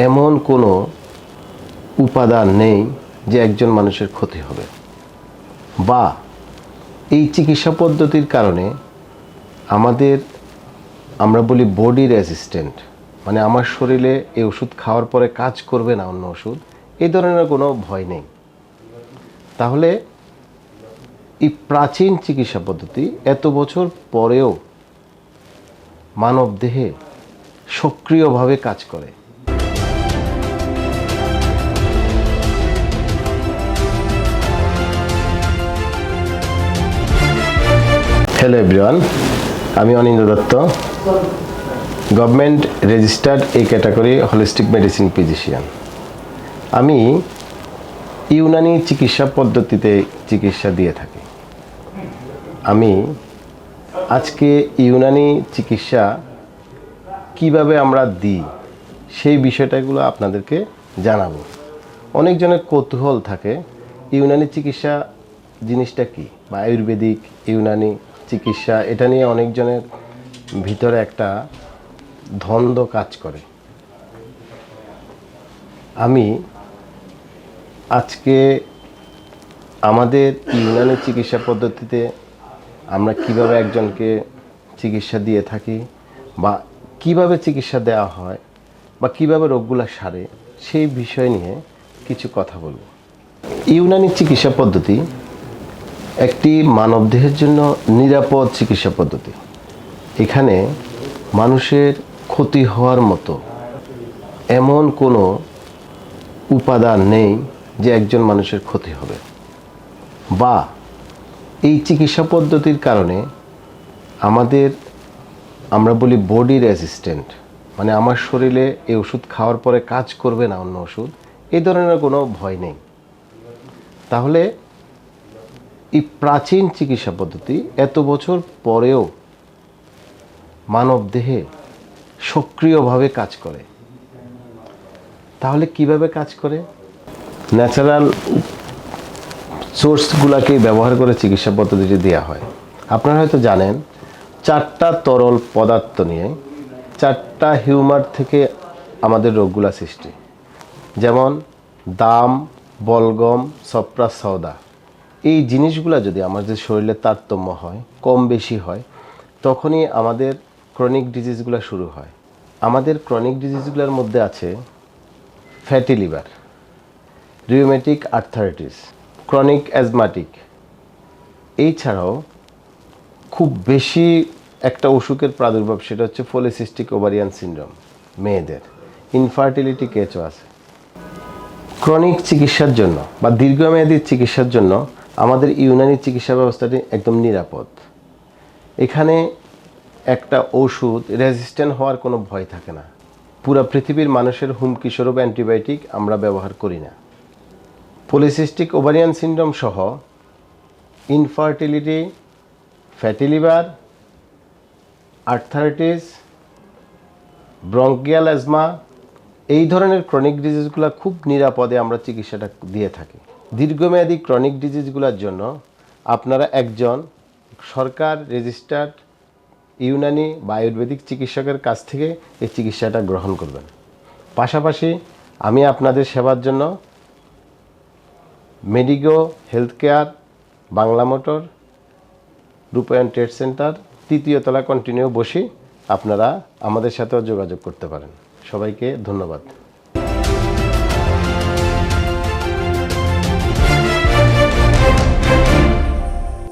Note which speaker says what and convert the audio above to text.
Speaker 1: এমন কোনো উপাদান নেই যে একজন মানুষের ক্ষতি হবে, বা এই চিকিৎসা পদ্ধতির কারণে আমরা বলি বডি রেজিস্ট্যান্ট, মানে আমার শরীরে এই ওষুধ খাওয়ার পরে কাজ করবে না অন্য ওষুধ, এই ধরনের কোনো ভয় নেই। তাহলে এই প্রাচীন চিকিৎসা পদ্ধতি এত বছর পরেও মানব দেহে সক্রিয়ভাবে কাজ করে। হ্যালো এভরিওয়ান, আমি অনিন্দ্র দত্ত, গভর্নমেন্ট রেজিস্টার্ড এই ক্যাটাগরি হোলিস্টিক মেডিসিন ফিজিশিয়ান। আমি ইউনানি চিকিৎসা পদ্ধতিতে চিকিৎসা দিয়ে থাকি। আমি আজকে ইউনানি চিকিৎসা কিভাবে আমরা দিই সেই বিষয়টাগুলো আপনাদেরকে জানাবো। অনেকজনের কৌতূহল থাকে ইউনানি চিকিৎসা জিনিসটা কি, বা আয়ুর্বেদিক ইউনানি চিকিৎসা, এটা নিয়ে অনেকজনের ভিতরে একটা দ্বন্দ্ব কাজ করে। আমি আজকে আমাদের ইউনানি চিকিৎসা পদ্ধতিতে আমরা কিভাবে একজনকে চিকিৎসা দিয়ে থাকি, বা কিভাবে চিকিৎসা দেওয়া হয়, বা কিভাবে রোগগুলো সারে, সেই বিষয় নিয়ে কিছু কথা বলব। ইউনানি চিকিৎসা পদ্ধতি একটি মানবদেহের জন্য নিরাপদ চিকিৎসা পদ্ধতি। এখানে মানুষের ক্ষতি হওয়ার মতো এমন কোনো উপাদান নেই যে একজন মানুষের ক্ষতি হবে, বা এই চিকিৎসা পদ্ধতির কারণে আমরা বলি বডি রেজিস্ট্যান্ট, মানে আমার শরীরে এই ওষুধ খাওয়ার পরে কাজ করবে না অন্য ওষুধ, এই ধরনের কোনো ভয় নেই। তাহলে এই প্রাচীন চিকিৎসা পদ্ধতি এত বছর পরেও মানব দেহে সক্রিয়ভাবে কাজ করে। তাহলে কিভাবে কাজ করে? ন্যাচারাল সোর্সগুলোকে ব্যবহার করে চিকিৎসা পদ্ধতিটি দেওয়া হয়। আপনারা হয়তো জানেন, 4টা তরল পদার্থ নিয়ে 4টা হিউমার থেকে আমাদের রোগগুলা সৃষ্টি। যেমন দাম, বলগম, সপ্রা, সওদা। এই জিনিসগুলো যদি আমাদের শরীরে তারতম্য হয়, কম বেশি হয়, তখনই আমাদের ক্রনিক ডিজিজগুলো শুরু হয়। আমাদের ক্রনিক ডিজিজগুলোর মধ্যে আছে fatty liver, rheumatic arthritis, chronic asthmatic. এই ছাড়াও খুব বেশি একটা অসুখের প্রাদুর্ভাব, সেটা হচ্ছে পলিসিস্টিক ওভারিয়ান সিনড্রোম, মেয়েদের ইনফার্টিলিটি কেসও আছে। ক্রনিক চিকিৎসার জন্য বা দীর্ঘমেয়াদী চিকিৎসার জন্য আমাদের ইউনানি চিকিৎসা ব্যবস্থাটি একদম নিরাপদ। এখানে একটা ওষুধ রেজিস্ট্যান্ট হওয়ার কোনো ভয় থাকে না। পুরো পৃথিবীর মানুষের হুমকিস্বরূপ অ্যান্টিবায়োটিক আমরা ব্যবহার করি না। পলিসিস্টিক ওভারিয়ান সিনড্রোম সহ infertility, fatty liver, arthritis, bronchial asthma, এই ধরনের ক্রনিক ডিজিজগুলো খুব নিরাপদে আমরা চিকিৎসাটা দিয়ে থাকি। দীর্ঘমেয়াদী ক্রনিক ডিজিজগুলোর জন্য আপনারা একজন সরকার রেজিস্টার্ড ইউনানি বা আয়ুর্বেদিক চিকিৎসকের কাছ থেকে এই চিকিৎসাটা গ্রহণ করবেন। পাশাপাশি আমি আপনাদের সেবার জন্য মেডিগো হেলথ কেয়ার, বাংলা মোটর, রূপায়ণ ট্রেড সেন্টার, 3য় তলা কন্টিনিউ বসি, আপনারা আমাদের সাথেও যোগাযোগ করতে পারেন। সবাইকে ধন্যবাদ।